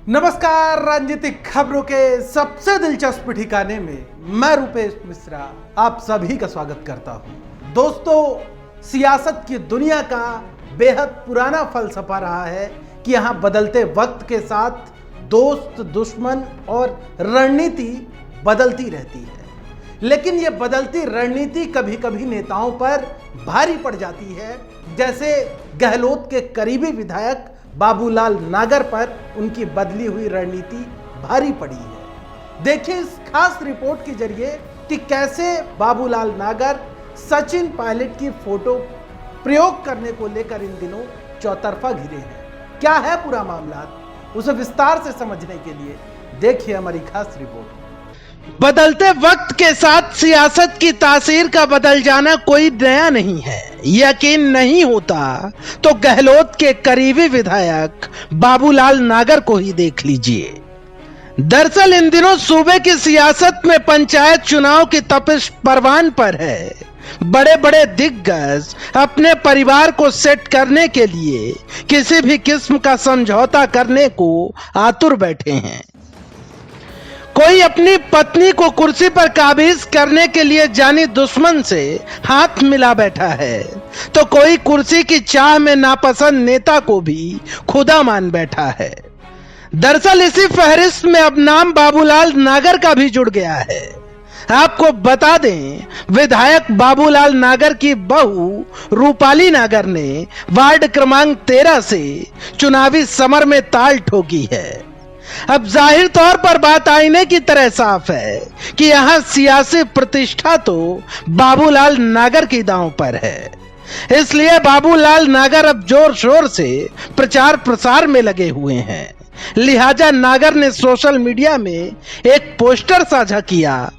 नमस्कार, राजनीतिक खबरों के सबसे दिलचस्प ठिकाने में मैं रूपेश मिश्रा आप सभी का स्वागत करता हूं। दोस्तों, सियासत की दुनिया का बेहद पुराना फलसफा रहा है कि यहां बदलते वक्त के साथ दोस्त, दुश्मन और रणनीति बदलती रहती है। लेकिन यह बदलती रणनीति कभी कभी नेताओं पर भारी पड़ जाती है, जैसे गहलोत के करीबी विधायक बाबूलाल नागर पर उनकी बदली हुई रणनीति भारी पड़ी है। देखिए इस खास रिपोर्ट के जरिए कि कैसे बाबूलाल नागर सचिन पायलट की फोटो प्रयोग करने को लेकर इन दिनों चौतरफा घिरे हैं। क्या है पूरा मामला, उसे विस्तार से समझने के लिए देखिए हमारी खास रिपोर्ट। बदलते वक्त के साथ सियासत की तासीर का बदल जाना कोई नया नहीं है। यकीन नहीं होता तो गहलोत के करीबी विधायक बाबूलाल नागर को ही देख लीजिए। दरअसल इन दिनों सूबे की सियासत में पंचायत चुनाव की तपिश परवान पर है। बड़े बड़े दिग्गज अपने परिवार को सेट करने के लिए किसी भी किस्म का समझौता करने को आतुर बैठे हैं। कोई अपनी पत्नी को कुर्सी पर काबिज करने के लिए जानी दुश्मन से हाथ मिला बैठा है, तो कोई कुर्सी की चाह में नापसंद नेता को भी खुदा मान बैठा है। दरअसल इसी फहरिस्त में अब नाम बाबूलाल नागर का भी जुड़ गया है। आपको बता दें, विधायक बाबूलाल नागर की बहू रूपाली नागर ने वार्ड क्रमांक 13 से चुनावी समर में ताल ठोकी है। अब जाहिर तौर पर बात आईने की तरह साफ है कि यहां सियासी प्रतिष्ठा तो बाबूलाल नागर की दांव पर है। इसलिए बाबूलाल नागर अब जोर शोर से प्रचार प्रसार में लगे हुए हैं। लिहाजा नागर ने सोशल मीडिया में एक पोस्टर साझा किया,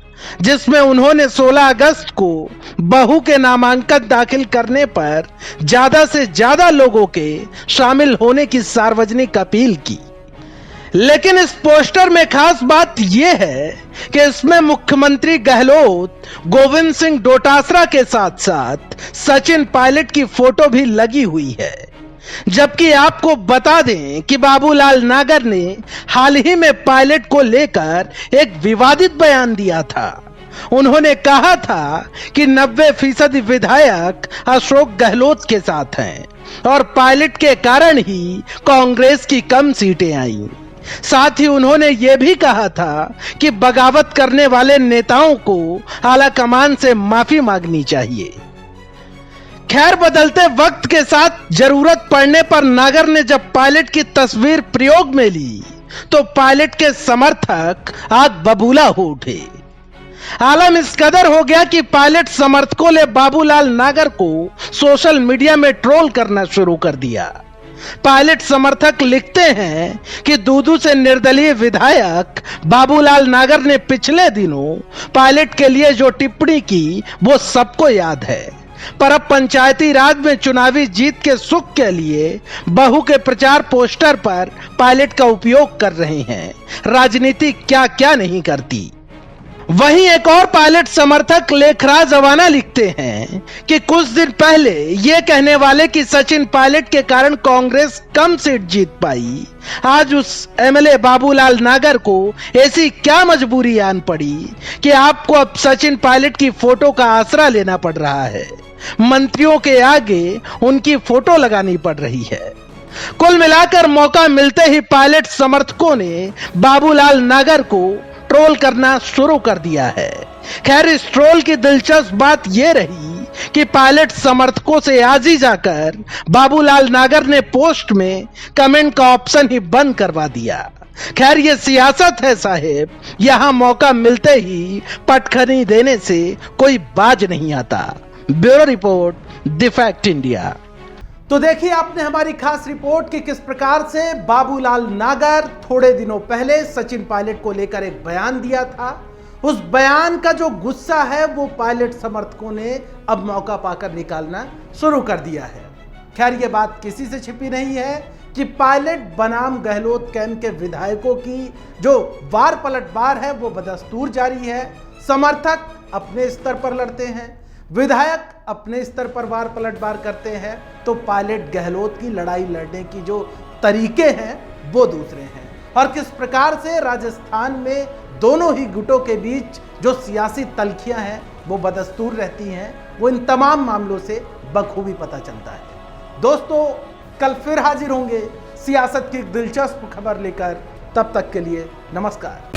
जिसमें उन्होंने 16 अगस्त को बहू के नामांकन दाखिल करने पर ज्यादा से ज्यादा लोगों के शामिल होने की सार्वजनिक अपील की। लेकिन इस पोस्टर में खास बात यह है कि इसमें मुख्यमंत्री गहलोत, गोविंद सिंह डोटासरा के साथ साथ सचिन पायलट की फोटो भी लगी हुई है। जबकि आपको बता दें कि बाबूलाल नागर ने हाल ही में पायलट को लेकर एक विवादित बयान दिया था। उन्होंने कहा था कि 90% विधायक अशोक गहलोत के साथ हैं और पायलट के कारण ही कांग्रेस की कम सीटें आईं। साथ ही उन्होंने यह भी कहा था कि बगावत करने वाले नेताओं को आला कमान से माफी मांगनी चाहिए। खैर, बदलते वक्त के साथ जरूरत पड़ने पर नागर ने जब पायलट की तस्वीर प्रयोग में ली तो पायलट के समर्थक आग बबूला हो उठे। आलम इस कदर हो गया कि पायलट समर्थकों ने बाबूलाल नागर को सोशल मीडिया में ट्रोल करना शुरू कर दिया। पायलट समर्थक लिखते हैं कि दूदू से निर्दलीय विधायक बाबूलाल नागर ने पिछले दिनों पायलट के लिए जो टिप्पणी की वो सबको याद है, पर अब पंचायती राज में चुनावी जीत के सुख के लिए बहू के प्रचार पोस्टर पर पायलट का उपयोग कर रहे हैं। राजनीति क्या क्या नहीं करती। वहीं एक और पायलट समर्थक लेखराज अवाना लिखते हैं कि कुछ दिन पहले ये कहने वाले कि सचिन पायलट के कारण कांग्रेस कम सीट जीत पाई, आज उस एमएलए बाबूलाल नागर को ऐसी क्या मजबूरी आन पड़ी कि आपको अब सचिन पायलट की फोटो का आसरा लेना पड़ रहा है। मंत्रियों के आगे उनकी फोटो लगानी पड़ रही है। कुल मिलाकर मौका मिलते ही पायलट समर्थकों ने बाबूलाल नागर को ट्रोल करना शुरू कर दिया है। खैर, इस ट्रोल की दिलचस्प बात यह रही कि पायलट समर्थकों से आज ही जाकर बाबूलाल नागर ने पोस्ट में कमेंट का ऑप्शन ही बंद करवा दिया। खैर, ये सियासत है साहेब, यहां मौका मिलते ही पटखनी देने से कोई बाज नहीं आता। Bureau report, the fact India. तो देखिए आपने हमारी खास रिपोर्ट कि किस प्रकार से बाबूलाल नागर थोड़े दिनों पहले सचिन पायलट को लेकर एक बयान दिया था। उस बयान का जो गुस्सा है वो पायलट समर्थकों ने अब मौका पाकर निकालना शुरू कर दिया है। खैर, ये बात किसी से छिपी नहीं है कि पायलट बनाम गहलोत कैंप के विधायकों की जो वार पलटवार है वो बदस्तूर जारी है। समर्थक अपने स्तर पर लड़ते हैं, विधायक अपने स्तर पर वार पलटवार करते हैं, तो पायलट गहलोत की लड़ाई लड़ने की जो तरीके हैं वो दूसरे हैं। और किस प्रकार से राजस्थान में दोनों ही गुटों के बीच जो सियासी तल्खियां हैं वो बदस्तूर रहती हैं, वो इन तमाम मामलों से बखूबी पता चलता है। दोस्तों, कल फिर हाजिर होंगे सियासत की एक दिलचस्प खबर लेकर। तब तक के लिए नमस्कार।